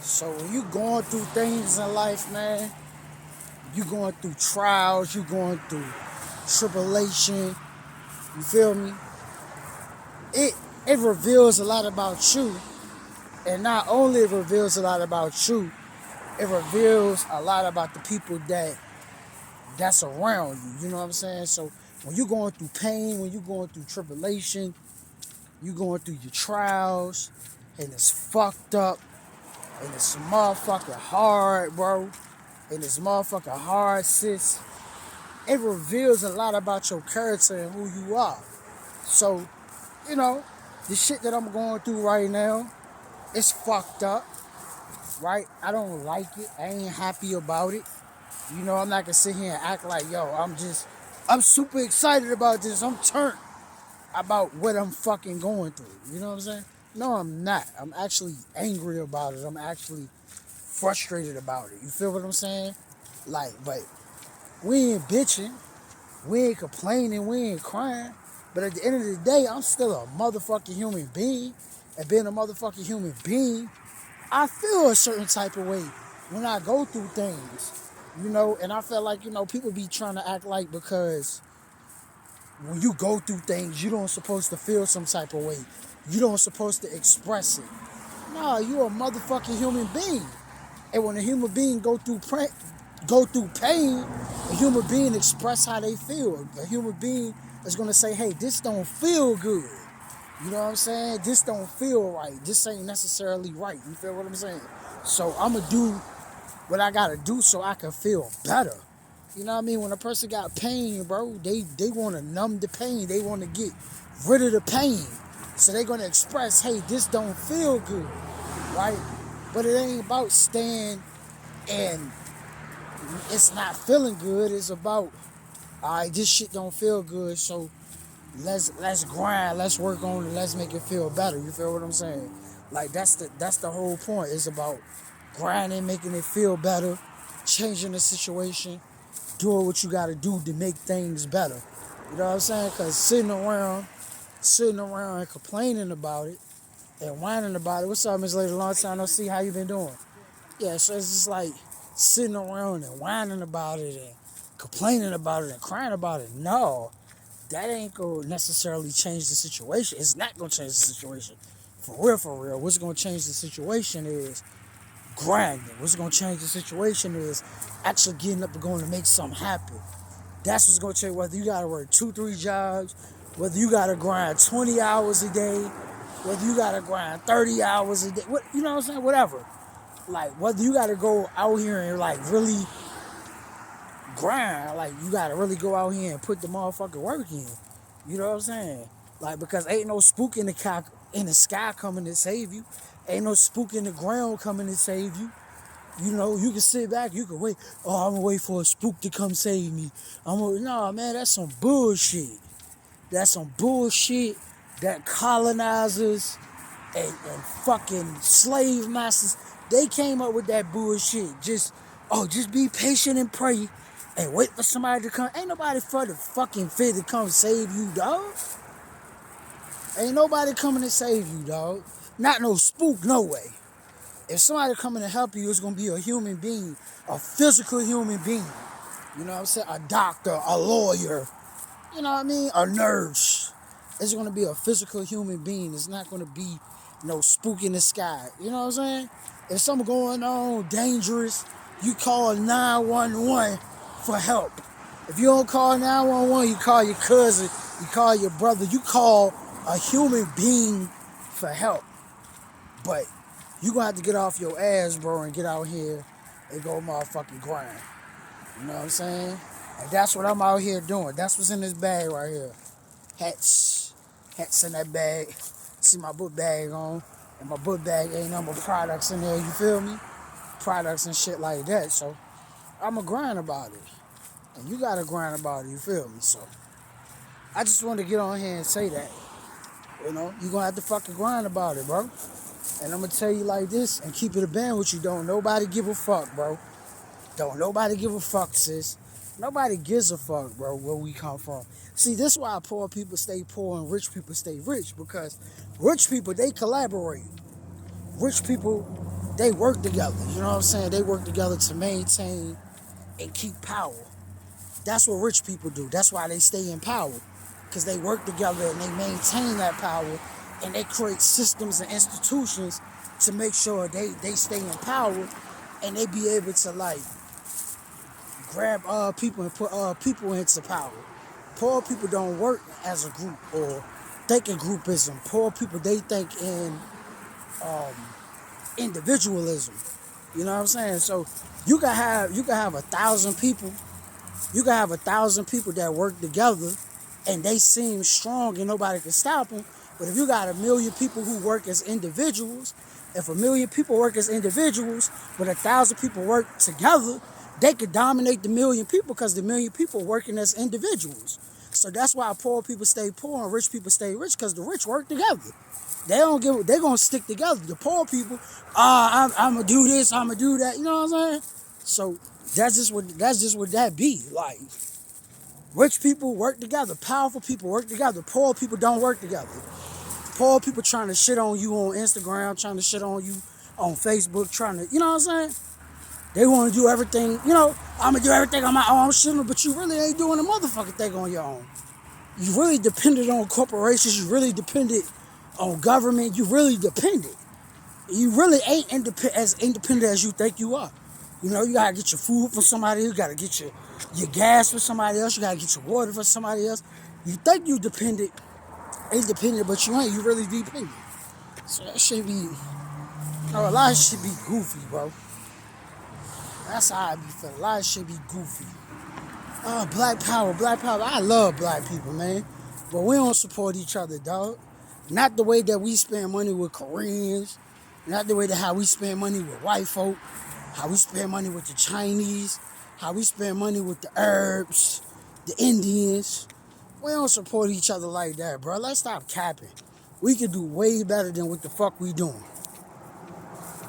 So when you going through things in life, man, you going through trials, you going through tribulation, you feel me? It it reveals a lot about you. And not only it reveals a lot about you, it reveals a lot about the people that's around you. You know what I'm saying? So when you're going through pain, when you're going through tribulation, you going through your trials, and it's fucked up, and it's motherfucking hard, bro. And it's motherfucking hard, sis. It reveals a lot about your character and who you are. So, you know, the shit that I'm going through right now, it's fucked up, right? I don't like it. I ain't happy about it. You know, I'm not gonna sit here and act like, yo, I'm super excited about this. I'm turned about what I'm fucking going through. You know what I'm saying? No, I'm not. I'm actually angry about it. I'm actually frustrated about it. You feel what I'm saying? Like, but we ain't bitching. We ain't complaining. We ain't crying. But at the end of the day, I'm still a motherfucking human being. And being a motherfucking human being, I feel a certain type of way when I go through things. You know, and I feel like, people be trying to act like because when you go through things, you don't supposed to feel some type of way. You don't supposed to express it. No, you a motherfucking human being. And when a human being go through pain, a human being express how they feel. A human being is gonna say, hey, this don't feel good. You know what I'm saying? This don't feel right. This ain't necessarily right. You feel what I'm saying? So I'ma do what I gotta do so I can feel better. You know what I mean? When a person got pain, bro, they wanna numb the pain. They wanna get rid of the pain. So they gonna express, hey, this don't feel good, right? But it ain't about staying and it's not feeling good. It's about, all right, this shit don't feel good, so let's grind, let's work on it, let's make it feel better. You feel what I'm saying? Like that's the whole point. It's about grinding, making it feel better, changing the situation, doing what you gotta do to make things better. You know what I'm saying? Cause sitting around and complaining about it and whining about it. What's up, Miss Lady? Long time no see. How you been doing? Yeah, so it's just like sitting around and whining about it and complaining about it and crying about it. No, that ain't gonna necessarily change the situation. It's not gonna change the situation. For real. What's gonna change the situation is grinding. What's gonna change the situation is actually getting up and going to make something happen. That's what's gonna change. Whether you gotta work 2, 3 jobs, whether you gotta grind 20 hours a day, whether you gotta grind 30 hours a day, you know what I'm saying? Whatever. Like whether you gotta go out here and like really grind, like you gotta really go out here and put the motherfucking work in. You know what I'm saying? Like because ain't no spook in the sky coming to save you. Ain't no spook in the ground coming to save you. You know, you can sit back, you can wait. Oh, I'm gonna wait for a spook to come save me. No, man, that's some bullshit. That's some bullshit that colonizers and fucking slave masters, they came up with that bullshit. Just be patient and pray and wait for somebody to come. Ain't nobody for the fucking fit to come save you, dog. Ain't nobody coming to save you, dog. Not no spook, no way. If somebody coming to help you, it's gonna be a human being, a physical human being. You know what I'm saying? A doctor, a lawyer, you know what I mean? A nurse. It's gonna be a physical human being. It's not gonna be no spook in the sky. You know what I'm saying? If something going on dangerous, you call 911 for help. If you don't call 911, you call your cousin, you call your brother, you call a human being for help. But you gonna have to get off your ass, bro, and get out here and go motherfucking grind. You know what I'm saying? And that's what I'm out here doing. That's what's in this bag right here. Hats in that bag. See my book bag on. And my book bag ain't no more products in there, you feel me? Products and shit like that. So I'm a grind about it. And you gotta grind about it, you feel me? So I just wanted to get on here and say that. You know, you gonna have to fucking grind about it, bro. And I'm gonna tell you like this and keep it a band with you. Don't nobody give a fuck, bro. Don't nobody give a fuck, sis. Nobody gives a fuck, bro, where we come from. See, this is why poor people stay poor and rich people stay rich, because rich people, they collaborate. Rich people, they work together. You know what I'm saying? They work together to maintain and keep power. That's what rich people do. That's why they stay in power. Because they work together and they maintain that power and they create systems and institutions to make sure they stay in power and they be able to like grab people and put people into power. Poor people don't work as a group or think in groupism. Poor people, they think in individualism. You know what I'm saying? So you can have 1,000 people. You can have 1,000 people that work together and they seem strong and nobody can stop them. But if you got 1,000,000 people who work as individuals, if 1,000,000 people work as individuals, but 1,000 people work together, they could dominate the 1,000,000 people because the 1,000,000 people working as individuals. So that's why poor people stay poor and rich people stay rich because the rich work together. They don't give. They're gonna stick together. The poor people, I'm gonna do this. I'm gonna do that. You know what I'm saying? So that's just what that be like. Rich people work together. Powerful people work together. Poor people don't work together. Poor people trying to shit on you on Instagram, trying to shit on you on Facebook, trying to, you know what I'm saying? They want to do everything, I'm going to do everything on my own shit, but you really ain't doing a motherfucking thing on your own. You really depended on corporations. You really depended on government. You really depended. You really ain't as independent as you think you are. You got to get your food from somebody else. You got to get your gas from somebody else. You got to get your water from somebody else. You think you independent, but you ain't. You really dependent. So that shit be, a lot of shit be goofy, bro. That's how I be feeling. A lot of shit be goofy. Black power, black power. I love black people, man. But we don't support each other, dog. Not the way that we spend money with Koreans. Not the way that how we spend money with white folk. How we spend money with the Chinese. How we spend money with the Arabs, the Indians. We don't support each other like that, bro. Let's stop capping. We can do way better than what the fuck we doing.